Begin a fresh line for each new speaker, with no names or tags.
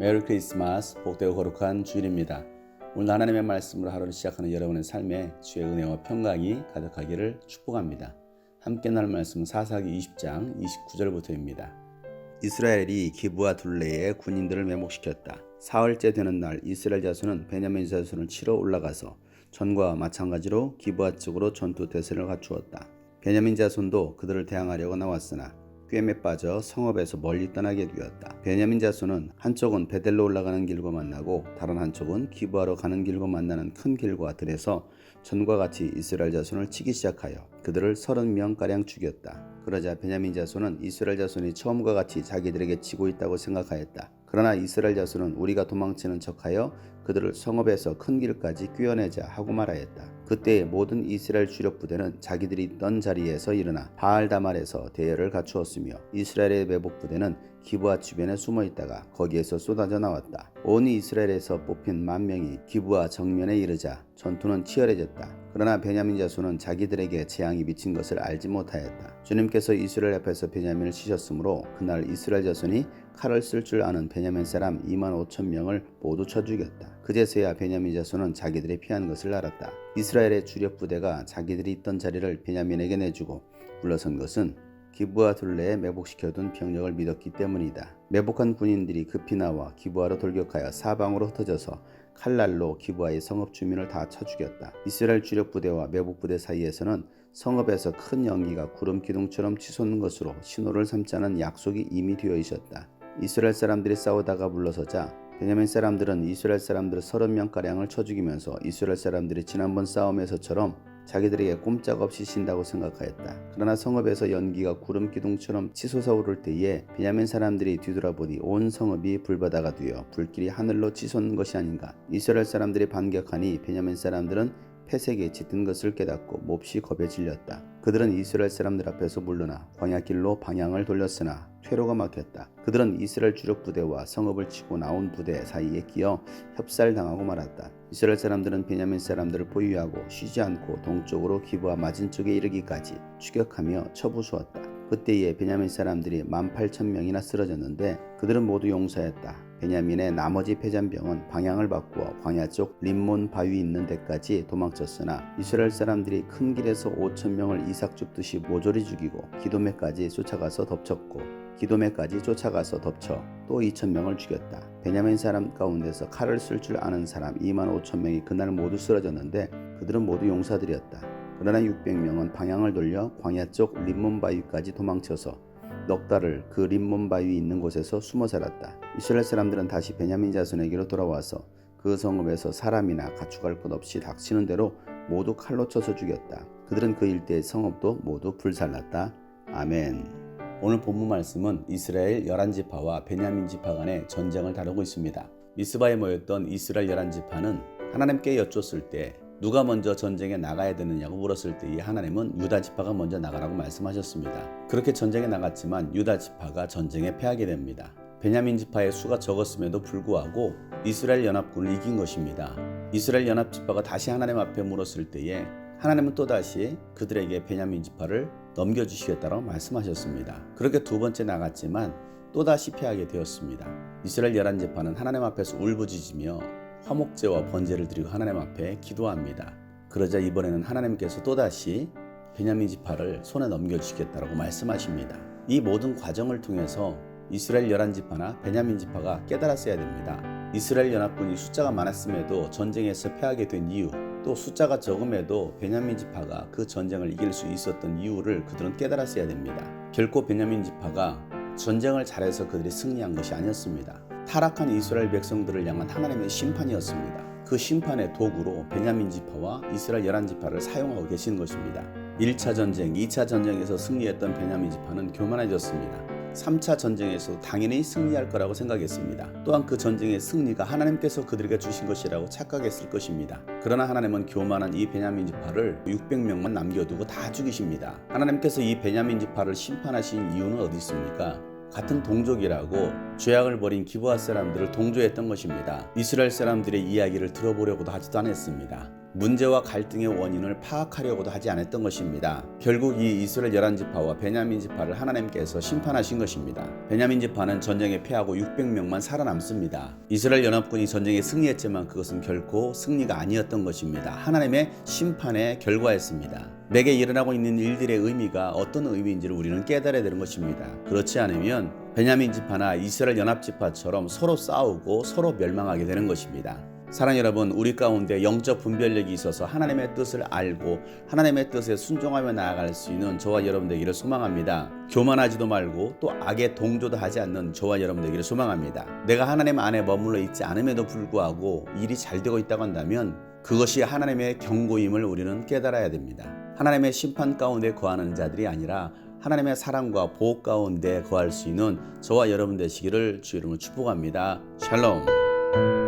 메리 크리스마스, 복되고 거룩한 주일입니다. 오늘 하나님의 말씀으로 하루를 시작하는 여러분의 삶에 주의 은혜와 평강이 가득하기를 축복합니다. 함께 나눌 말씀은 사사기 20장 29절부터입니다. 이스라엘이 기브와 둘레에 군인들을 매복시켰다. 사흘째 되는 날 이스라엘 자손은 베냐민 자손을 치러 올라가서 전과 마찬가지로 기브와 쪽으로 전투 태세를 갖추었다. 베냐민 자손도 그들을 대항하려고 나왔으나 꿰매 빠져 성읍에서 멀리 떠나게 되었다. 베냐민 자손은 한쪽은 베델로 올라가는 길과 만나고 다른 한쪽은 기브아로 가는 길과 만나는 큰 길과 들에서 전과 같이 이스라엘 자손을 치기 시작하여 그들을 30명가량 죽였다. 그러자 베냐민 자손은 이스라엘 자손이 처음과 같이 자기들에게 치고 있다고 생각하였다. 그러나 이스라엘 자손은 우리가 도망치는 척하여 그들을 성읍에서 큰 길까지 꿰어내자 하고 말하였다. 그때 모든 이스라엘 주력 부대는 자기들이 있던 자리에서 일어나 바알다말에서 대열을 갖추었으며 이스라엘의 매복 부대는 기브아 주변에 숨어 있다가 거기에서 쏟아져 나왔다. 온 이스라엘에서 뽑힌 10,000명이 기브아 정면에 이르자 전투는 치열해졌다. 그러나 베냐민 자손은 자기들에게 재앙이 미친 것을 알지 못하였다. 주님께서 이스라엘 앞에서 베냐민을 치셨으므로 그날 이스라엘 자손이 칼을 쓸 줄 아는 베냐민 사람 25,000명을 모두 쳐 죽였다. 그제서야 베냐민 자손은 자기들이 피한 것을 알았다. 이스라엘의 주력 부대가 자기들이 있던 자리를 베냐민에게 내주고 물러선 것은 기브아 둘레에 매복시켜둔 병력을 믿었기 때문이다. 매복한 군인들이 급히 나와 기브아로 돌격하여 사방으로 흩어져서 칼날로 기브아의 성읍 주민을 다 쳐 죽였다. 이스라엘 주력 부대와 매복 부대 사이에서는 성읍에서 큰 연기가 구름 기둥처럼 치솟는 것으로 신호를 삼자는 약속이 이미 되어 있었다. 이스라엘 사람들이 싸우다가 물러서자 베냐민 사람들은 이스라엘 사람들 30명가량을 쳐 죽이면서 이스라엘 사람들이 지난번 싸움에서처럼 자기들에게 꼼짝없이 신다고 생각하였다. 그러나 성읍에서 연기가 구름 기둥처럼 치솟아 오를 때에 베냐민 사람들이 뒤돌아보니 온 성읍이 불바다가 되어 불길이 하늘로 치솟는 것이 아닌가. 이스라엘 사람들이 반격하니 베냐민 사람들은 패색에 짙은 것을 깨닫고 몹시 겁에 질렸다. 그들은 이스라엘 사람들 앞에서 물러나 광야길로 방향을 돌렸으나 퇴로가 막혔다. 그들은 이스라엘 주력 부대와 성읍을 치고 나온 부대 사이에 끼어 협살당하고 말았다. 이스라엘 사람들은 베냐민 사람들을 포위하고 쉬지 않고 동쪽으로 기브아 맞은쪽에 이르기까지 추격하며 쳐부수었다. 그때에 베냐민 사람들이 18,000명이나 쓰러졌는데 그들은 모두 용사였다. 베냐민의 나머지 패잔병은 방향을 바꾸어 광야 쪽 림몬 바위 있는 데까지 도망쳤으나 이스라엘 사람들이 큰 길에서 5,000명을 이삭 줍듯이 모조리 죽이고 기도메까지 쫓아가서 덮쳤고 기도메까지 쫓아가서 덮쳐 또 2,000명을 죽였다. 베냐민 사람 가운데서 칼을 쓸 줄 아는 사람 25,000명이 그날 모두 쓰러졌는데 그들은 모두 용사들이었다. 그러나 600명은 방향을 돌려 광야 쪽 림몬 바위까지 도망쳐서 넉 달을 그 림몬 바위 있는 곳에서 숨어 살았다. 이스라엘 사람들은 다시 베냐민 자손에게로 돌아와서 그 성읍에서 사람이나 가축할 것 없이 닥치는 대로 모두 칼로 쳐서 죽였다. 그들은 그 일대의 성읍도 모두 불살랐다. 아멘. 오늘 본문 말씀은 이스라엘 11지파와 베냐민 지파 간의 전쟁을 다루고 있습니다. 미스바에 모였던 이스라엘 11지파는 하나님께 여쭙을 때 누가 먼저 전쟁에 나가야 되느냐고 물었을 때에 하나님은 유다 지파가 먼저 나가라고 말씀하셨습니다. 그렇게 전쟁에 나갔지만 유다 지파가 전쟁에 패하게 됩니다. 베냐민 지파의 수가 적었음에도 불구하고 이스라엘 연합군을 이긴 것입니다. 이스라엘 연합 지파가 다시 하나님 앞에 물었을 때에 하나님은 또다시 그들에게 베냐민 지파를 넘겨주시겠다고 말씀하셨습니다. 그렇게 두 번째 나갔지만 또다시 패하게 되었습니다. 이스라엘 11지파는 하나님 앞에서 울부짖으며 화목제와 번제를 드리고 하나님 앞에 기도합니다. 그러자 이번에는 하나님께서 또다시 베냐민 지파를 손에 넘겨주시겠다고 말씀하십니다. 이 모든 과정을 통해서 이스라엘 11지파나 베냐민 지파가 깨달았어야 됩니다. 이스라엘 연합군이 숫자가 많았음에도 전쟁에서 패하게 된 이유, 또 숫자가 적음에도 베냐민 지파가 그 전쟁을 이길 수 있었던 이유를 그들은 깨달았어야 됩니다. 결코 베냐민 지파가 전쟁을 잘해서 그들이 승리한 것이 아니었습니다. 타락한 이스라엘 백성들을 향한 하나님의 심판이었습니다. 그 심판의 도구로 베냐민 지파와 이스라엘 11지파를 사용하고 계시는 것입니다. 1차 전쟁, 2차 전쟁에서 승리했던 베냐민 지파는 교만해졌습니다. 3차 전쟁에서 당연히 승리할 거라고 생각했습니다. 또한 그 전쟁의 승리가 하나님께서 그들에게 주신 것이라고 착각했을 것입니다. 그러나 하나님은 교만한 이 베냐민 지파를 600명만 남겨두고 다 죽이십니다. 하나님께서 이 베냐민 지파를 심판하신 이유는 어디 있습니까? 같은 동족이라고 죄악을 벌인 기브아 사람들을 동조했던 것입니다. 이스라엘 사람들의 이야기를 들어보려고도 하지도 않았습니다. 문제와 갈등의 원인을 파악하려고도 하지 않았던 것입니다. 결국 이 이스라엘 11지파와 베냐민 지파를 하나님께서 심판하신 것입니다. 베냐민 지파는 전쟁에 패하고 600명만 살아남습니다. 이스라엘 연합군이 전쟁에 승리했지만 그것은 결코 승리가 아니었던 것입니다. 하나님의 심판의 결과였습니다. 내게 일어나고 있는 일들의 의미가 어떤 의미인지를 우리는 깨달아야 되는 것입니다. 그렇지 않으면 베냐민 지파나 이스라엘 연합 지파처럼 서로 싸우고 서로 멸망하게 되는 것입니다. 사랑하는 여러분, 우리 가운데 영적 분별력이 있어서 하나님의 뜻을 알고 하나님의 뜻에 순종하며 나아갈 수 있는 저와 여러분 되기를 소망합니다. 교만하지도 말고 또 악에 동조도 하지 않는 저와 여러분 되기를 소망합니다. 내가 하나님 안에 머물러 있지 않음에도 불구하고 일이 잘 되고 있다고 한다면 그것이 하나님의 경고임을 우리는 깨달아야 됩니다. 하나님의 심판 가운데 거하는 자들이 아니라 하나님의 사랑과 보호 가운데 거할 수 있는 저와 여러분 되시기를 주 이름으로 축복합니다. 샬롬.